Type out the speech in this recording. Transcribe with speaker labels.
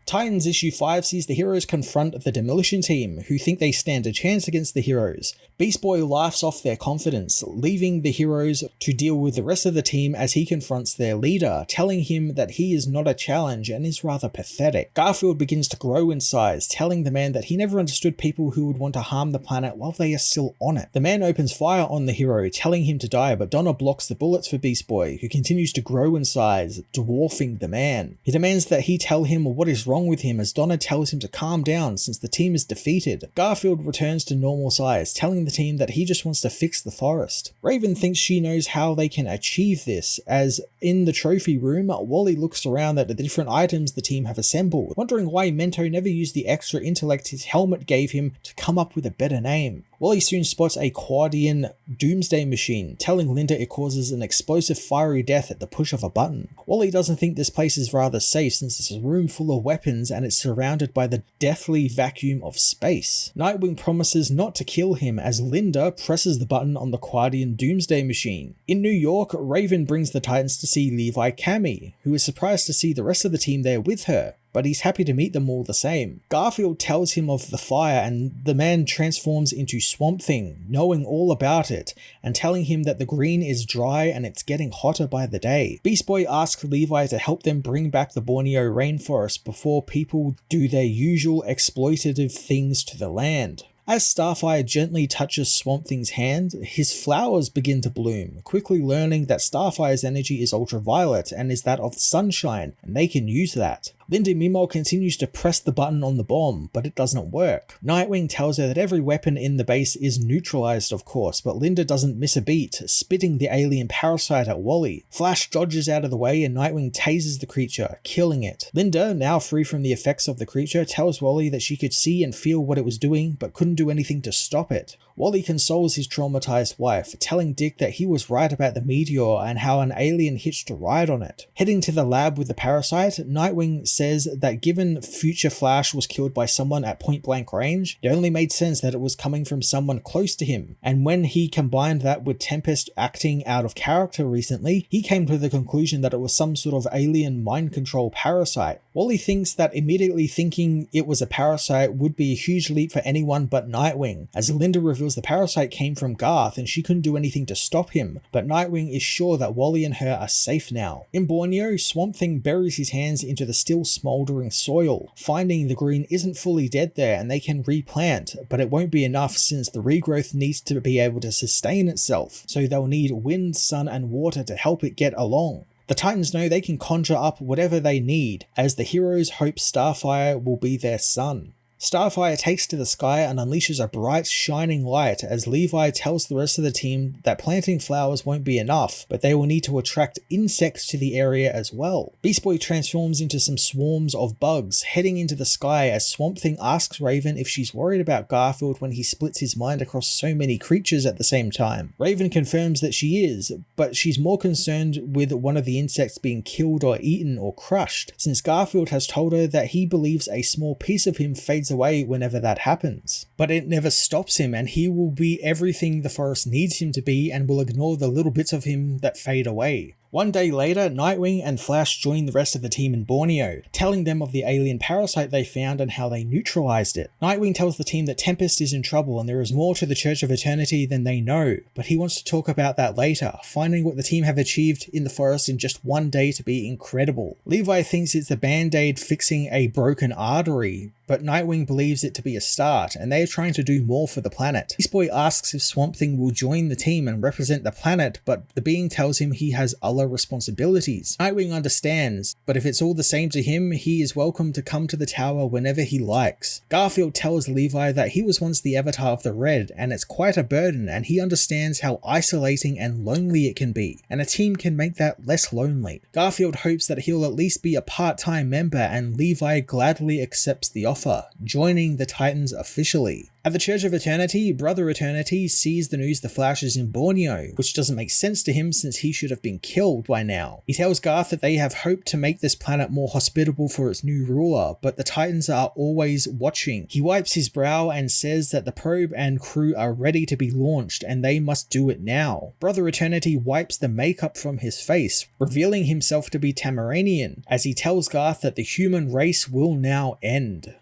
Speaker 1: Titans issue 5 sees the heroes confront the demolition team, who think they stand a chance against the heroes. Beast Boy laughs off their confidence, leaving the heroes to deal with the rest of the team as he confronts their leader, telling him that he is not a challenge and is rather pathetic. Garfield begins to grow in size, telling the man that he never understood people who would want to harm the planet while they are still on it. The man opens fire on the hero, telling him to die, but Donna blocks the bullets for Beast Boy, who continues to grow in size, dwarfing the man. He demands that he tell him what is wrong with him, as Donna tells him to calm down since the team is defeated. Garfield returns to normal size, telling the team that he just wants to fix the forest. Raven thinks she knows how they can achieve this, as in the trophy room, Wally looks around at the different items the team have assembled, wondering why Mento never used the extra intellect his helmet gave him to come up with a better name. Wally soon spots a Quadian doomsday machine, telling Linda it causes an explosive fiery death at the push of a button. Wally doesn't think this place is rather safe since it's a room full of weapons and it's surrounded by the deathly vacuum of space. Nightwing promises not to kill him as Linda presses the button on the Quadian doomsday machine. In New York, Raven brings the Titans to see Levi Kami, who is surprised to see the rest of the team there with her, but he's happy to meet them all the same. Garfield tells him of the fire and the man transforms into Swamp Thing, knowing all about it, and telling him that the green is dry and it's getting hotter by the day. Beast Boy asks Levi to help them bring back the Borneo rainforest before people do their usual exploitative things to the land. As Starfire gently touches Swamp Thing's hand, his flowers begin to bloom, quickly learning that Starfire's energy is ultraviolet and is that of sunshine, and they can use that. Linda Mimo continues to press the button on the bomb, but it doesn't work. Nightwing tells her that every weapon in the base is neutralized, of course, but Linda doesn't miss a beat, spitting the alien parasite at Wally. Flash dodges out of the way and Nightwing tases the creature, killing it. Linda, now free from the effects of the creature, tells Wally that she could see and feel what it was doing, but couldn't do anything to stop it. Wally consoles his traumatized wife, telling Dick that he was right about the meteor and how an alien hitched a ride on it. Heading to the lab with the parasite, Nightwing says that given Future Flash was killed by someone at point blank range, it only made sense that it was coming from someone close to him, and when he combined that with Tempest acting out of character recently, he came to the conclusion that it was some sort of alien mind control parasite. Wally thinks that immediately thinking it was a parasite would be a huge leap for anyone but Nightwing, as Linda reveals the parasite came from Garth and she couldn't do anything to stop him, but Nightwing is sure that Wally and her are safe now. In Borneo, Swamp Thing buries his hands into the still smouldering soil, finding the green isn't fully dead there and they can replant, but it won't be enough since the regrowth needs to be able to sustain itself, so they'll need wind, sun and water to help it get along. The Titans know they can conjure up whatever they need, as the heroes hope Starfire will be their son. Starfire takes to the sky and unleashes a bright, shining light as Levi tells the rest of the team that planting flowers won't be enough, but they will need to attract insects to the area as well. Beast Boy transforms into some swarms of bugs, heading into the sky as Swamp Thing asks Raven if she's worried about Garfield when he splits his mind across so many creatures at the same time. Raven confirms that she is, but she's more concerned with one of the insects being killed or eaten or crushed, since Garfield has told her that he believes a small piece of him fades away whenever that happens. But it never stops him, and he will be everything the forest needs him to be and will ignore the little bits of him that fade away. One day later, Nightwing and Flash join the rest of the team in Borneo, telling them of the alien parasite they found and how they neutralized it. Nightwing tells the team that Tempest is in trouble and there is more to the Church of Eternity than they know, but he wants to talk about that later, finding what the team have achieved in the forest in just one day to be incredible. Levi thinks it's the band-aid fixing a broken artery, but Nightwing believes it to be a start, and they are trying to do more for the planet. Beast Boy asks if Swamp Thing will join the team and represent the planet, but the being tells him he has other responsibilities. Nightwing understands, but if it's all the same to him, he is welcome to come to the tower whenever he likes. Garfield tells Levi that he was once the avatar of the Red, and it's quite a burden, and he understands how isolating and lonely it can be, and a team can make that less lonely. Garfield hopes that he'll at least be a part-time member, and Levi gladly accepts the offer, joining the Titans officially. At the Church of Eternity, Brother Eternity sees the news the Flash is in Borneo, which doesn't make sense to him since he should have been killed by now. He tells Garth that they have hoped to make this planet more hospitable for its new ruler, but the Titans are always watching. He wipes his brow and says that the probe and crew are ready to be launched and they must do it now. Brother Eternity wipes the makeup from his face, revealing himself to be Tamaranian, as he tells Garth that the human race will now end.